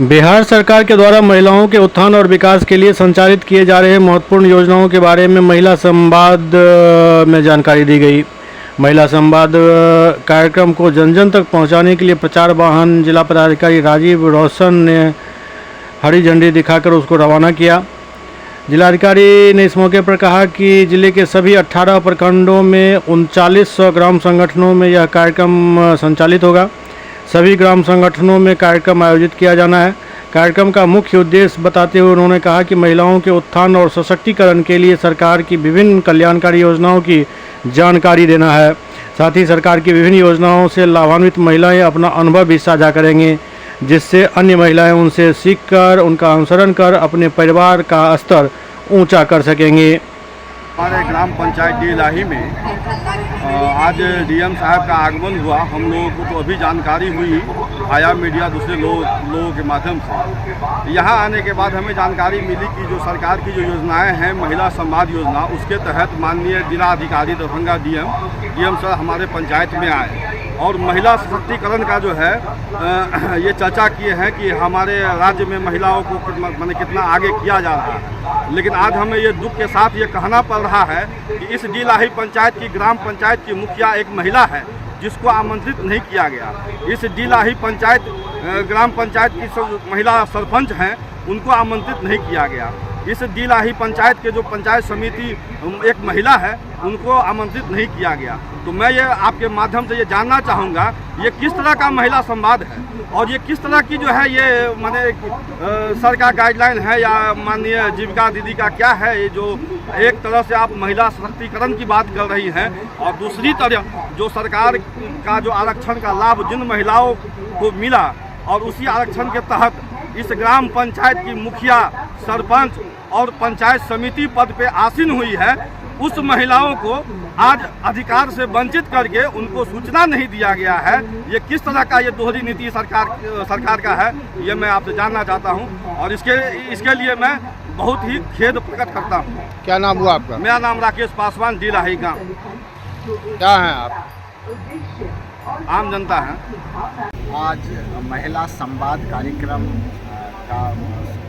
बिहार सरकार के द्वारा महिलाओं के उत्थान और विकास के लिए संचालित किए जा रहे महत्वपूर्ण योजनाओं के बारे में महिला संवाद में जानकारी दी गई। महिला संवाद कार्यक्रम को जन जन तक पहुंचाने के लिए प्रचार वाहन जिला पदाधिकारी राजीव रोशन ने हरी झंडी दिखाकर उसको रवाना किया। जिलाधिकारी ने इस मौके पर कहा कि जिले के सभी 18 प्रखंडों में 3900 ग्राम संगठनों में यह कार्यक्रम संचालित होगा। सभी ग्राम संगठनों में कार्यक्रम आयोजित किया जाना है। कार्यक्रम का मुख्य उद्देश्य बताते हुए उन्होंने कहा कि महिलाओं के उत्थान और सशक्तिकरण के लिए सरकार की विभिन्न कल्याणकारी योजनाओं की जानकारी देना है। साथ ही सरकार की विभिन्न योजनाओं से लाभान्वित महिलाएं अपना अनुभव भी साझा करेंगे, जिससे अन्य महिलाएं उनसे सीखकर उनका अनुसरण कर अपने परिवार का स्तर ऊंचा कर सकेंगे। हमारे ग्राम पंचायत डी इलाही में आज डीएम साहब का आगमन हुआ। हम लोगों को तो अभी जानकारी हुई आया मीडिया दूसरे लोगों के माध्यम से। यहाँ आने के बाद हमें जानकारी मिली कि जो सरकार की जो योजनाएं हैं महिला संवाद योजना, उसके तहत माननीय जिला अधिकारी दरभंगा डीएम सर हमारे पंचायत में आए और महिला सशक्तिकरण का जो है ये चर्चा किए हैं कि हमारे राज्य में महिलाओं को कितना आगे किया जा रहा है। लेकिन आज हमें ये दुख के साथ ये कहना पड़ रहा है कि इस डी इलाही पंचायत की ग्राम पंचायत की मुखिया एक महिला है जिसको आमंत्रित नहीं किया गया। इस डी इलाही पंचायत ग्राम पंचायत की महिला सरपंच हैं, उनको आमंत्रित नहीं किया गया। इस डी इलाही पंचायत के जो पंचायत समिति एक महिला है, उनको आमंत्रित नहीं किया गया। तो मैं ये आपके माध्यम से ये जानना चाहूँगा ये किस तरह का महिला संवाद है और ये किस तरह की जो है ये माने सर का गाइडलाइन है या माननीय जीविका दीदी का क्या है। ये जो एक तरह से आप महिला सशक्तिकरण की बात कर रही हैं और दूसरी तरफ जो सरकार का जो आरक्षण का लाभ जिन महिलाओं को मिला और उसी आरक्षण के तहत इस ग्राम पंचायत की मुखिया, सरपंच और पंचायत समिति पद पे आसीन हुई है, उस महिलाओं को आज अधिकार से वंचित करके उनको सूचना नहीं दिया गया है। ये किस तरह का ये दोहरी नीति सरकार का है, ये मैं आपसे जानना चाहता हूँ और इसके लिए मैं बहुत ही खेद प्रकट करता हूँ। क्या नाम हुआ आपका? मेरा नाम राकेश पासवान, डी इलाही गाँव। क्या हैं आप? आम जनता है। आज महिला संवाद कार्यक्रम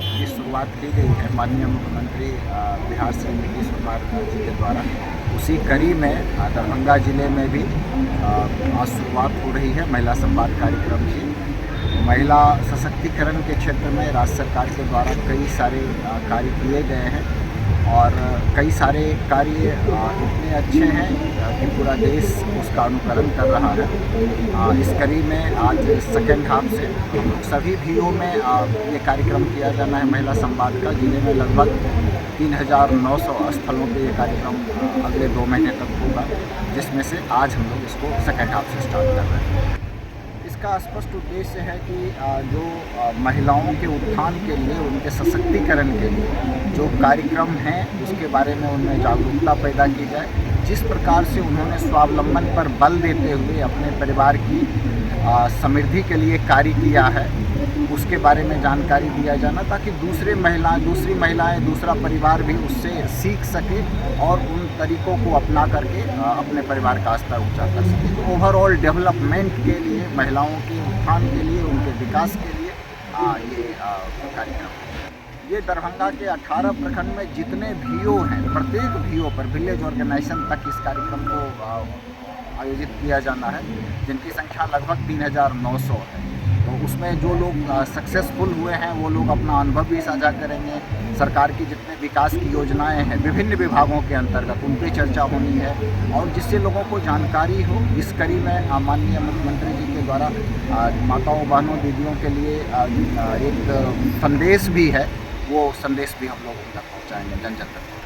की शुरुआत की गई है माननीय मुख्यमंत्री बिहार श्री नीतीश कुमार जी के द्वारा। उसी कड़ी में दरभंगा जिले में भी आज शुरुआत हो रही है महिला संवाद कार्यक्रम की। महिला सशक्तिकरण के क्षेत्र में राज्य सरकार के द्वारा कई सारे कार्य किए गए हैं और कई सारे कार्य इतने अच्छे हैं कि पूरा देश उसका अनुकरण कर रहा है। इस कड़ी में आज सेकेंड हाफ से सभी भीओ में ये कार्यक्रम किया जाना है महिला संवाद का। जिले में लगभग 3900 स्थलों पे ये कार्यक्रम अगले 2 महीने तक होगा, जिसमें से आज हम लोग इसको सेकेंड हाफ से स्टार्ट कर रहे हैं। इसका स्पष्ट उद्देश्य है कि जो महिलाओं के उत्थान के लिए, उनके सशक्तिकरण के लिए जो कार्यक्रम हैं उसके बारे में उनमें जागरूकता पैदा की जाए। जिस प्रकार से उन्होंने स्वावलंबन पर बल देते हुए अपने परिवार की समृद्धि के लिए कार्य किया है, उसके बारे में जानकारी दिया जाना, ताकि दूसरी महिलाएं, दूसरा परिवार भी उससे सीख सके और उन तरीकों को अपना करके अपने परिवार का स्तर ऊंचा कर सके। तो ओवरऑल डेवलपमेंट के लिए, महिलाओं के उत्थान के लिए, उनके विकास के लिए ये कार्यक्रम है। ये दरभंगा के 18 प्रखंड में जितने भीओ हैं, प्रत्येक भीओ पर विलेज ऑर्गेनाइजेशन तक इस कार्यक्रम को आयोजित किया जाना है, जिनकी संख्या लगभग 3900 है। तो उसमें जो लोग सक्सेसफुल हुए हैं वो लोग अपना अनुभव भी साझा करेंगे। सरकार की जितने विकास की योजनाएं हैं विभिन्न विभागों के अंतर्गत, उन पर चर्चा होनी है और जिससे लोगों को जानकारी हो। इस कड़ी में माननीय मुख्यमंत्री जी के द्वारा माताओं, बहनों, दीदियों के लिए एक संदेश भी है, वो संदेश भी हम लोग तक पहुँचाएँगे, जन जन तक।